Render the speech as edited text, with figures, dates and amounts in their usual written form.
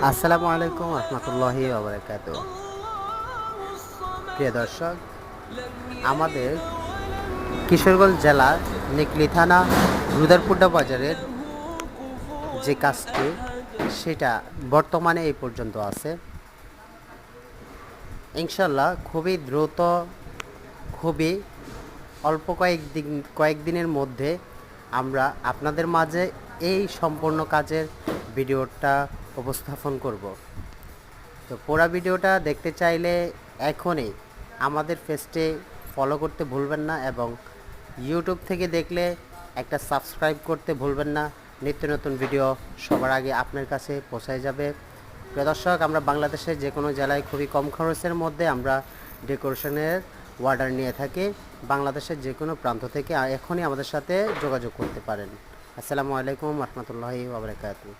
আসসালামু আলাইকুম রহমতুল্লাহি ওয়া প্রিয় দর্শক, আমাদের কিশোরগঞ্জ জেলার নিকলি থানা রুদারপুড্ডা বাজারের যে কাজটি সেটা বর্তমানে এই পর্যন্ত আছে। ইনশাল্লাহ খুবই দ্রুত, খুবই অল্প কয়েকদিনের মধ্যে আমরা আপনাদের মাঝে এই সম্পূর্ণ কাজের ভিডিওটা উপস্থাপন করব। তো পুরো ভিডিওটা দেখতে চাইলে এখনই আমাদের পেজটি ফলো করতে ভুলবেন না, এবং ইউটিউব থেকে দেখলে একটা সাবস্ক্রাইব করতে ভুলবেন না। নিত্য নতুন ভিডিও সবার আগে আপনার কাছে পৌঁছায় যাবে। প্রিয় দর্শক, আমরা বাংলাদেশের যে কোনো জেলায় খুবই কম খরচের মধ্যে আমরা ডেকোরেশনের অর্ডার নিয়ে থাকি। বাংলাদেশের যে কোনো প্রান্ত থেকে এখনই আমাদের সাথে যোগাযোগ করতে পারেন। আসসালামু আলাইকুম রহমতুল্লাহি ওয়া বারাকাতুহু।